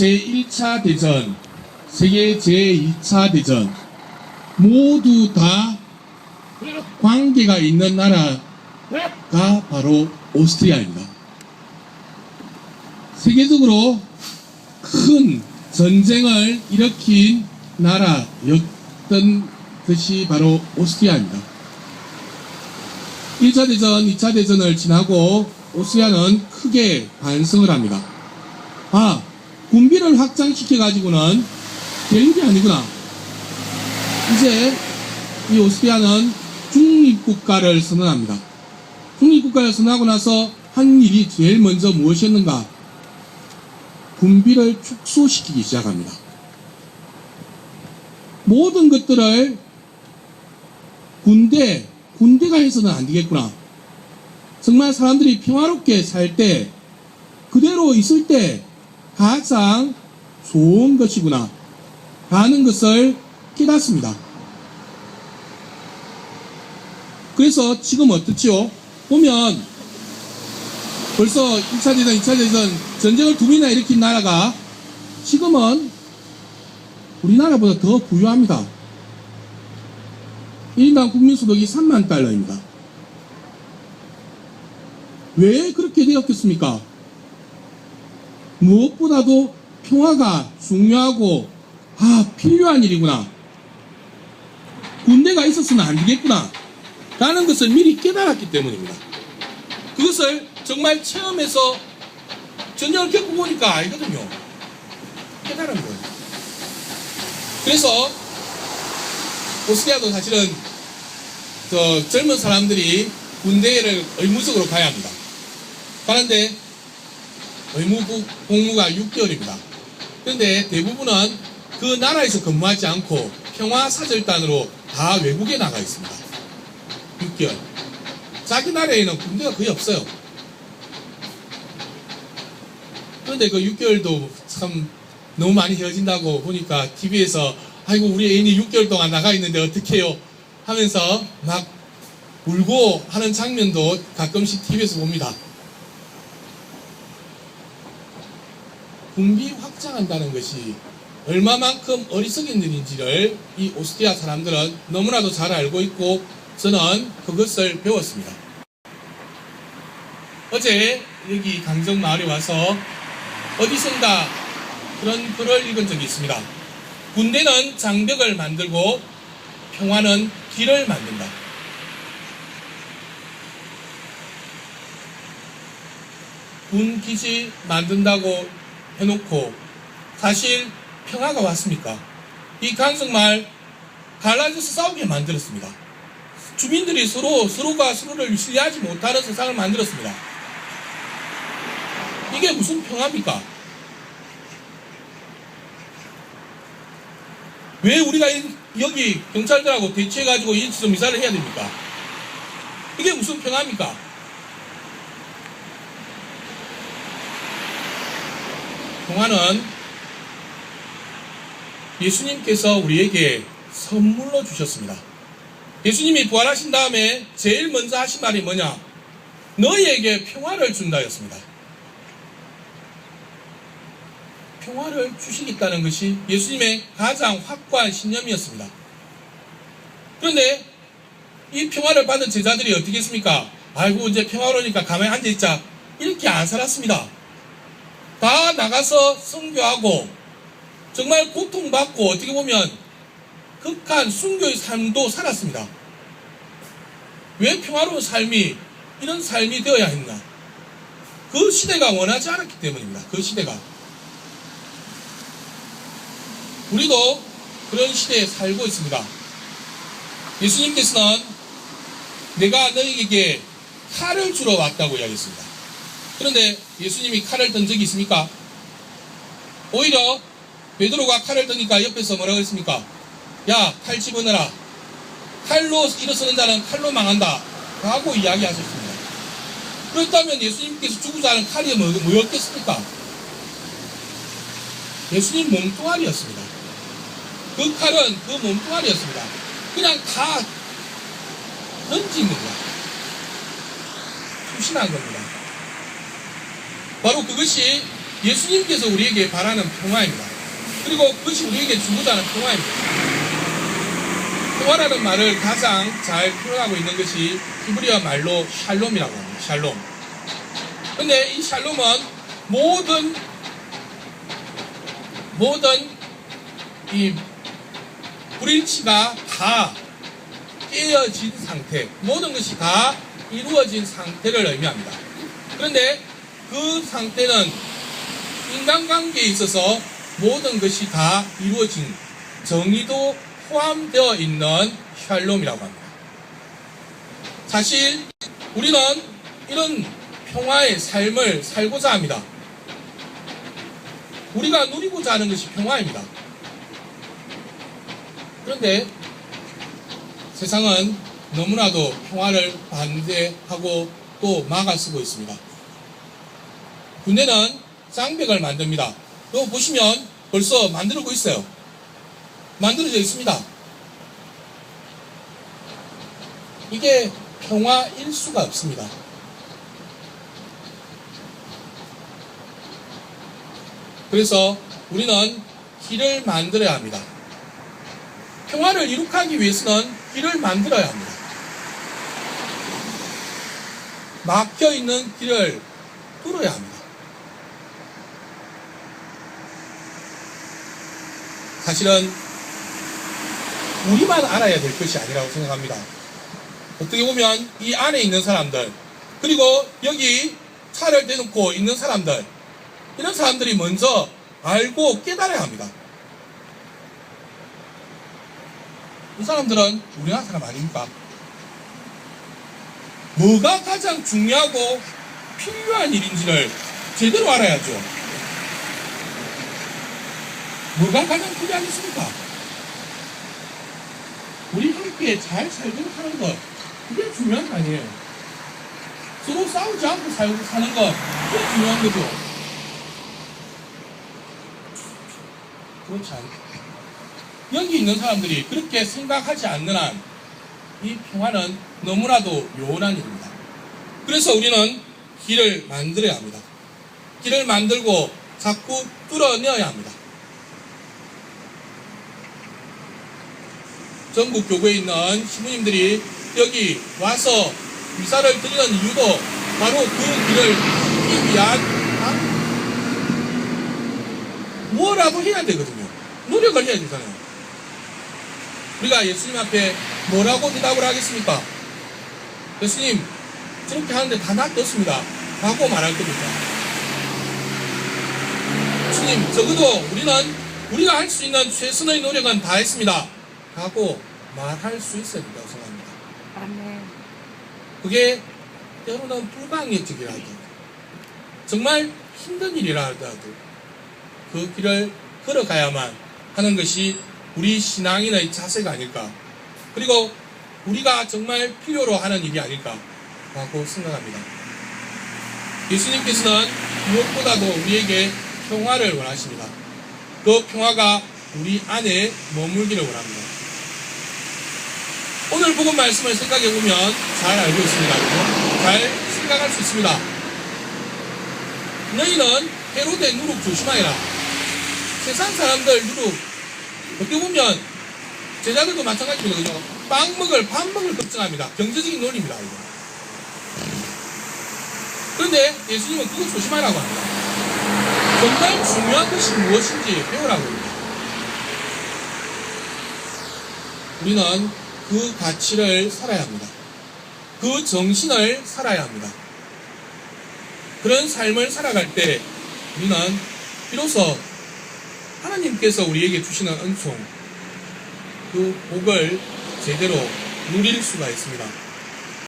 제1차 대전, 세계 제2차 대전 모두 다 관계가 있는 나라가 바로 오스트리아입니다. 세계적으로 큰 전쟁을 일으킨 나라였던 것이 바로 오스트리아입니다. 1차 대전, 2차 대전을 지나고 오스트리아는 크게 반성을 합니다. 아, 군비를 확장시켜가지고는 될 일이 아니구나. 이제 이 오스트리아는 중립국가를 선언합니다. 중립국가를 선언하고 나서 한 일이 제일 먼저 무엇이었는가? 군비를 축소시키기 시작합니다. 모든 것들을 군대가 해서는 안 되겠구나. 정말 사람들이 평화롭게 살 때, 그대로 있을 때 가장 좋은 것이구나 라는 것을 깨닫습니다. 그래서 지금 어떻지요? 보면 벌써 1차 대전, 2차 대전 전쟁을 두 번이나 일으킨 나라가 지금은 우리나라보다 더 부유합니다. 1인당 국민소득이 3만 달러입니다. 왜 그렇게 되었겠습니까? 무엇보다도 평화가 중요하고 필요한 일이구나. 군대가 있었으면 안 되겠구나 라는 것을 미리 깨달았기 때문입니다. 그것을 정말 체험해서 전쟁을 겪어보니까 알거든요. 깨달은 거예요. 그래서 오스트리아도 사실은 젊은 사람들이 군대를 의무적으로 가야 합니다. 가는데 복무가 6개월입니다. 그런데 대부분은 그 나라에서 근무하지 않고 평화사절단으로 다 외국에 나가 있습니다. 6개월. 자기 나라에는 군대가 거의 없어요. 그런데 그 6개월도 참 너무 많이 헤어진다고 보니까 TV에서 아이고 우리 애인이 6개월 동안 나가 있는데 어떡해요 하면서 막 울고 하는 장면도 가끔씩 TV에서 봅니다. 군비 확장한다는 것이 얼마만큼 어리석은 일인지를 이 오스트리아 사람들은 너무나도 잘 알고 있고 저는 그것을 배웠습니다. 어제 여기 강정마을에 와서 어디선가 그런 글을 읽은 적이 있습니다. 군대는 장벽을 만들고 평화는 길을 만든다. 군기지 만든다고 해놓고 사실 평화가 왔습니까? 이 강정마을 갈라져서 싸우게 만들었습니다. 주민들이 서로가 서로를 신뢰하지 못하는 세상을 만들었습니다. 이게 무슨 평화입니까? 왜 우리가 여기 경찰들하고 대치해가지고 인치서 미사를 해야 됩니까? 이게 무슨 평화입니까? 평화는 예수님께서 우리에게 선물로 주셨습니다. 예수님이 부활하신 다음에 제일 먼저 하신 말이 뭐냐? 너희에게 평화를 준다였습니다. 평화를 주시겠다는 것이 예수님의 가장 확고한 신념이었습니다. 그런데 이 평화를 받은 제자들이 어떻게 했습니까? 아이고 이제 평화로우니까 가만히 앉아있자 이렇게 안 살았습니다. 다 나가서 선교하고 정말 고통받고 어떻게 보면 극한 순교의 삶도 살았습니다. 왜 평화로운 삶이 이런 삶이 되어야 했나? 그 시대가 원하지 않았기 때문입니다. 그 시대가. 우리도 그런 시대에 살고 있습니다. 예수님께서는 내가 너희에게 칼을 주러 왔다고 이야기했습니다. 그런데 예수님이 칼을 든 적이 있습니까? 오히려 베드로가 칼을 드니까 옆에서 뭐라고 했습니까? 야, 칼 집어넣어라. 칼로 일어서는 자는 칼로 망한다 라고 이야기하셨습니다. 그렇다면 예수님께서 주고자 하는 칼이 뭐였겠습니까? 예수님 몸뚱아리였습니다. 그 칼은 그 몸뚱아리였습니다. 그냥 다 던진 겁니다. 투신한 겁니다. 바로 그것이 예수님께서 우리에게 바라는 평화입니다. 그리고 그것이 우리에게 주고자 하는 평화입니다. 평화라는 말을 가장 잘 표현하고 있는 것이 히브리어 말로 샬롬이라고 합니다. 샬롬. 근데 이 샬롬은 모든 이 불일치가 다 깨어진 상태, 모든 것이 다 이루어진 상태를 의미합니다. 그런데 그 상태는 인간관계에 있어서 모든 것이 다 이루어진 정의도 포함되어 있는 샬롬이라고 합니다. 사실 우리는 이런 평화의 삶을 살고자 합니다. 우리가 누리고자 하는 것이 평화입니다. 그런데 세상은 너무나도 평화를 반대하고 또 막아쓰고 있습니다. 군대는 장벽을 만듭니다. 이거 보시면 벌써 만들고 있어요. 만들어져 있습니다. 이게 평화일 수가 없습니다. 그래서 우리는 길을 만들어야 합니다. 평화를 이룩하기 위해서는 길을 만들어야 합니다. 막혀있는 길을 뚫어야 합니다. 사실은 우리만 알아야 될 것이 아니라고 생각합니다. 어떻게 보면 이 안에 있는 사람들, 그리고 여기 차를 대놓고 있는 사람들, 이런 사람들이 먼저 알고 깨달아야 합니다. 이 사람들은 우리나라 사람 아닙니까? 뭐가 가장 중요하고 필요한 일인지를 제대로 알아야죠. 뭐가 가장 필요하겠습니까? 우리 함께 잘 살도록 하는 것, 그게 중요한 거 아니에요. 서로 싸우지 않고 사는 것, 그게 중요한 거죠. 그렇지 않아요. 여기 있는 사람들이 그렇게 생각하지 않는 한 이 평화는 너무나도 요원한 일입니다. 그래서 우리는 길을 만들어야 합니다. 길을 만들고 자꾸 뚫어내어야 합니다. 전국 교회에 있는 신부님들이 여기 와서 미사를 드리는 이유도 바로 그 길을 뚫기 위한 뭐라도 해야 되거든요. 노력을 해야 되잖아요. 우리가 예수님 앞에 뭐라고 대답을 하겠습니까? 예수님, 저렇게 하는데 다 놔뒀습니다. 라고 말할 겁니다. 예수님, 적어도 우리가 할 수 있는 최선의 노력은 다 했습니다. 라고 말할 수 있어야 된다고 생각합니다. 아멘. 그게 때로는 불가항력적이라 하더라도, 정말 힘든 일이라 하더라도 그 길을 걸어가야만 하는 것이 우리 신앙인의 자세가 아닐까, 그리고 우리가 정말 필요로 하는 일이 아닐까라고 생각합니다. 예수님께서는 무엇보다도 우리에게 평화를 원하십니다. 그 평화가 우리 안에 머물기를 원합니다. 오늘 복음 말씀을 생각해보면 잘 알고 있습니다. 잘 생각할 수 있습니다. 너희는 헤로데 누룩 조심하여라. 세상 사람들 누룩, 어떻게 보면 제자들도 마찬가지입니다. 그죠? 밥 먹을 걱정합니다. 경제적인 논리입니다. 이거. 그런데 예수님은 그거 조심하라고 합니다. 정말 중요한 것이 무엇인지 배우라고 합니다. 우리는 그 가치를 살아야 합니다. 그 정신을 살아야 합니다. 그런 삶을 살아갈 때 우리는 비로소 하나님께서 우리에게 주시는 은총, 그 복을 제대로 누릴 수가 있습니다.